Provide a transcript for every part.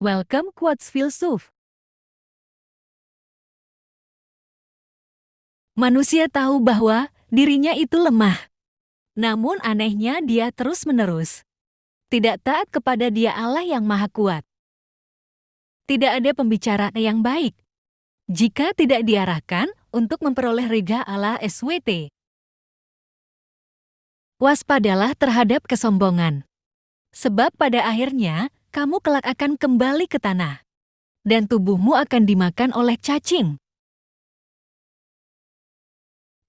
Welcome Quotes Filsuf. Manusia tahu bahwa dirinya itu lemah. Namun anehnya dia terus-menerus tidak taat kepada Dia Allah yang Maha Kuat. Tidak ada pembicaraan yang baik jika tidak diarahkan untuk memperoleh ridha Allah SWT. Waspadalah terhadap kesombongan. Sebab pada akhirnya kamu kelak akan kembali ke tanah. Dan tubuhmu akan dimakan oleh cacing.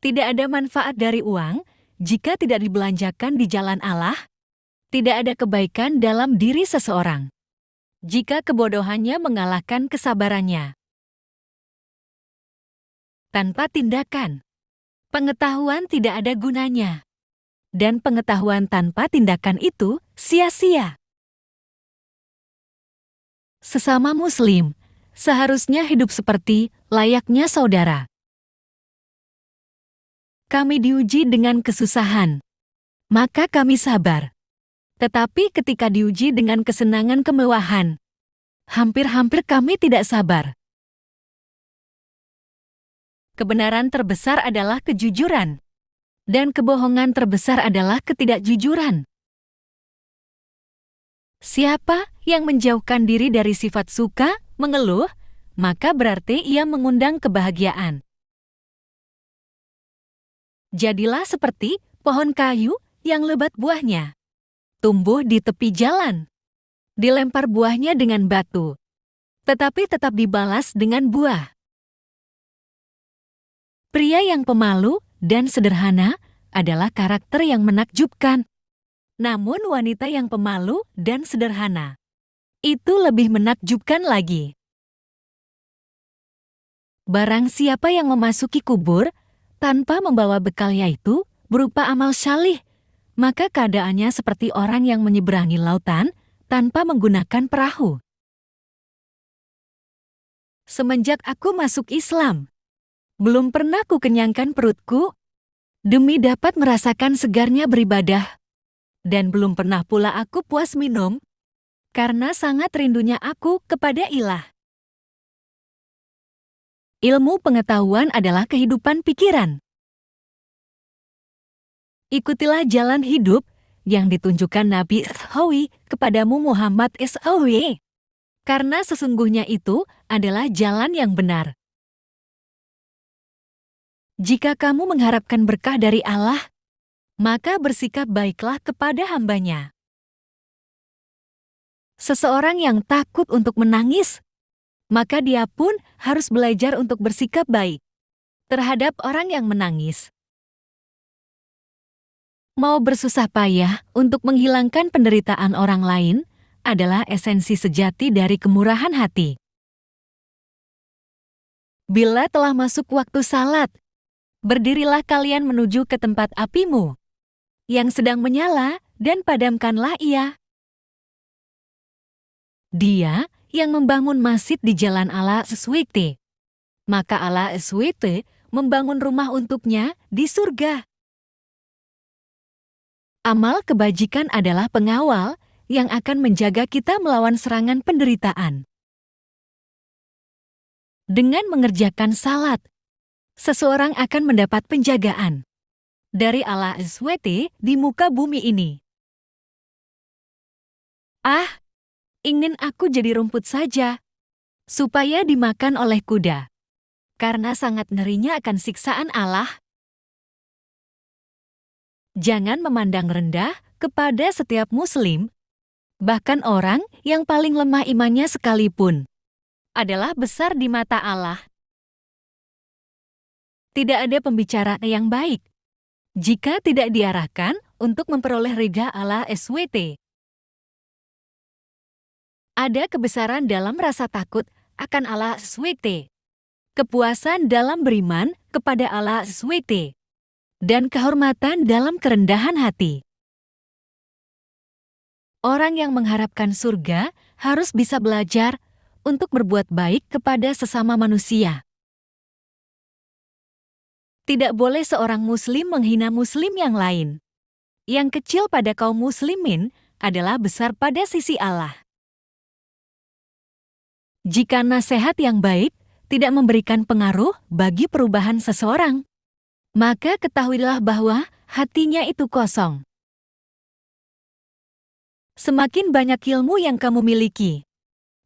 Tidak ada manfaat dari uang jika tidak dibelanjakan di jalan Allah. Tidak ada kebaikan dalam diri seseorang jika kebodohannya mengalahkan kesabarannya. Tanpa tindakan, pengetahuan tidak ada gunanya. Dan pengetahuan tanpa tindakan itu sia-sia. Sesama Muslim seharusnya hidup seperti layaknya saudara. Kami diuji dengan kesusahan, maka kami sabar. Tetapi ketika diuji dengan kesenangan kemewahan, hampir-hampir kami tidak sabar. Kebenaran terbesar adalah kejujuran, dan kebohongan terbesar adalah ketidakjujuran. Siapa yang menjauhkan diri dari sifat suka, mengeluh, maka berarti ia mengundang kebahagiaan. Jadilah seperti pohon kayu yang lebat buahnya, tumbuh di tepi jalan, dilempar buahnya dengan batu, tetapi tetap dibalas dengan buah. Pria yang pemalu dan sederhana adalah karakter yang menakjubkan. Namun wanita yang pemalu dan sederhana, itu lebih menakjubkan lagi. Barang siapa yang memasuki kubur tanpa membawa bekal yaitu berupa amal syalih, maka keadaannya seperti orang yang menyeberangi lautan tanpa menggunakan perahu. Semenjak aku masuk Islam, belum pernah ku kenyangkan perutku demi dapat merasakan segarnya beribadah. Dan belum pernah pula aku puas minum karena sangat rindunya aku kepada ilah. Ilmu pengetahuan adalah kehidupan pikiran. Ikutilah jalan hidup yang ditunjukkan Nabi SAW kepadamu Muhammad SAW. Karena sesungguhnya itu adalah jalan yang benar. Jika kamu mengharapkan berkah dari Allah, maka bersikap baiklah kepada hambanya. Seseorang yang takut untuk menangis, maka dia pun harus belajar untuk bersikap baik terhadap orang yang menangis. Mau bersusah payah untuk menghilangkan penderitaan orang lain adalah esensi sejati dari kemurahan hati. Bila telah masuk waktu salat, berdirilah kalian menuju ke tempat apimu yang sedang menyala dan padamkanlah ia. Dia yang membangun masjid di jalan Allah SWT, maka Allah SWT membangun rumah untuknya di surga. Amal kebajikan adalah pengawal yang akan menjaga kita melawan serangan penderitaan. Dengan mengerjakan salat, seseorang akan mendapat penjagaan dari Allah SWT di muka bumi ini. Ingin aku jadi rumput saja, supaya dimakan oleh kuda, karena sangat ngerinya akan siksaan Allah. Jangan memandang rendah kepada setiap Muslim, bahkan orang yang paling lemah imannya sekalipun, adalah besar di mata Allah. Tidak ada pembicaraan yang baik jika tidak diarahkan untuk memperoleh ridha Allah SWT. Ada kebesaran dalam rasa takut akan Allah SWT, kepuasan dalam beriman kepada Allah SWT, dan kehormatan dalam kerendahan hati. Orang yang mengharapkan surga harus bisa belajar untuk berbuat baik kepada sesama manusia. Tidak boleh seorang Muslim menghina Muslim yang lain. Yang kecil pada kaum Muslimin adalah besar pada sisi Allah. Jika nasihat yang baik tidak memberikan pengaruh bagi perubahan seseorang, maka ketahuilah bahwa hatinya itu kosong. Semakin banyak ilmu yang kamu miliki,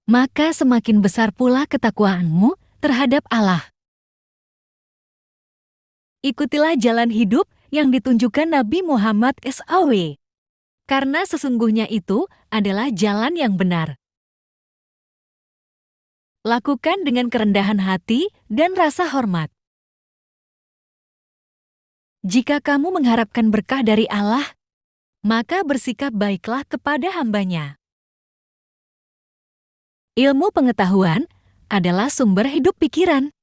maka semakin besar pula ketakwaanmu terhadap Allah. Ikutilah jalan hidup yang ditunjukkan Nabi Muhammad SAW, karena sesungguhnya itu adalah jalan yang benar. Lakukan dengan kerendahan hati dan rasa hormat. Jika kamu mengharapkan berkah dari Allah, maka bersikap baiklah kepada hamba-Nya. Ilmu pengetahuan adalah sumber hidup pikiran.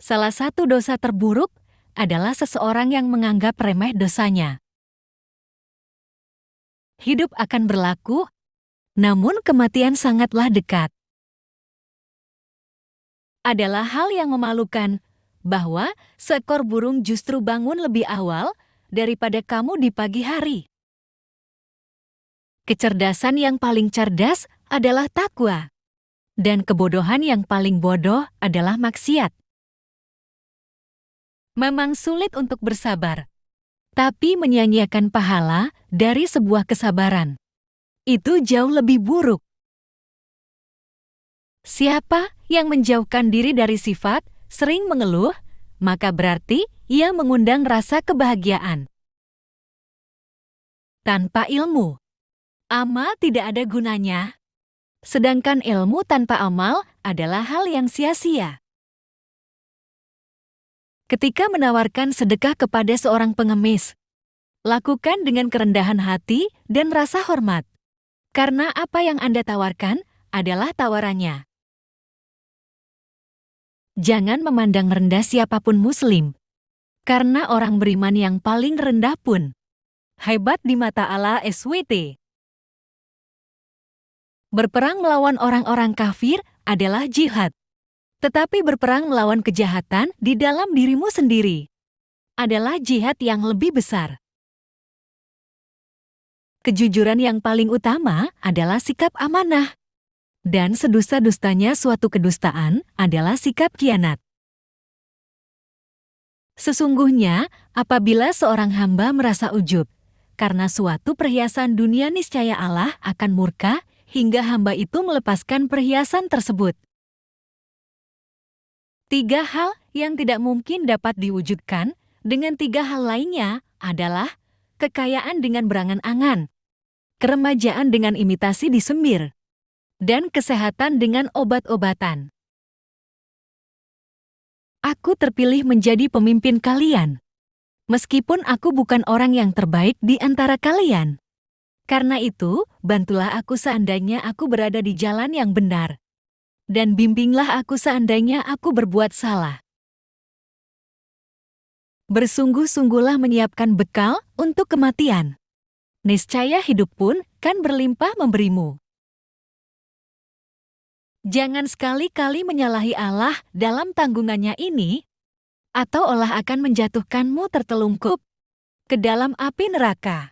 Salah satu dosa terburuk adalah seseorang yang menganggap remeh dosanya. Hidup akan berlaku, namun kematian sangatlah dekat. Adalah hal yang memalukan bahwa seekor burung justru bangun lebih awal daripada kamu di pagi hari. Kecerdasan yang paling cerdas adalah takwa, dan kebodohan yang paling bodoh adalah maksiat. Memang sulit untuk bersabar, tapi menyia-nyiakan pahala dari sebuah kesabaran itu jauh lebih buruk. Siapa yang menjauhkan diri dari sifat sering mengeluh, maka berarti ia mengundang rasa kebahagiaan. Tanpa ilmu, amal tidak ada gunanya. Sedangkan ilmu tanpa amal adalah hal yang sia-sia. Ketika menawarkan sedekah kepada seorang pengemis, lakukan dengan kerendahan hati dan rasa hormat. Karena apa yang Anda tawarkan adalah tawarannya. Jangan memandang rendah siapapun Muslim, karena orang beriman yang paling rendah pun hebat di mata Allah SWT. Berperang melawan orang-orang kafir adalah jihad, tetapi berperang melawan kejahatan di dalam dirimu sendiri adalah jihad yang lebih besar. Kejujuran yang paling utama adalah sikap amanah. Dan sedusta-dustanya suatu kedustaan adalah sikap khianat. Sesungguhnya, apabila seorang hamba merasa ujub karena suatu perhiasan dunia, niscaya Allah akan murka hingga hamba itu melepaskan perhiasan tersebut. 3 hal yang tidak mungkin dapat diwujudkan dengan 3 hal lainnya adalah kekayaan dengan berangan-angan, keremajaan dengan imitasi disembir, dan kesehatan dengan obat-obatan. Aku terpilih menjadi pemimpin kalian, meskipun aku bukan orang yang terbaik di antara kalian. Karena itu, bantulah aku seandainya aku berada di jalan yang benar, dan bimbinglah aku seandainya aku berbuat salah. Bersungguh-sungguhlah menyiapkan bekal untuk kematian. Niscaya hidup pun kan berlimpah memberimu. Jangan sekali-kali menyalahi Allah dalam tanggungannya ini, atau Allah akan menjatuhkanmu tertelungkup ke dalam api neraka.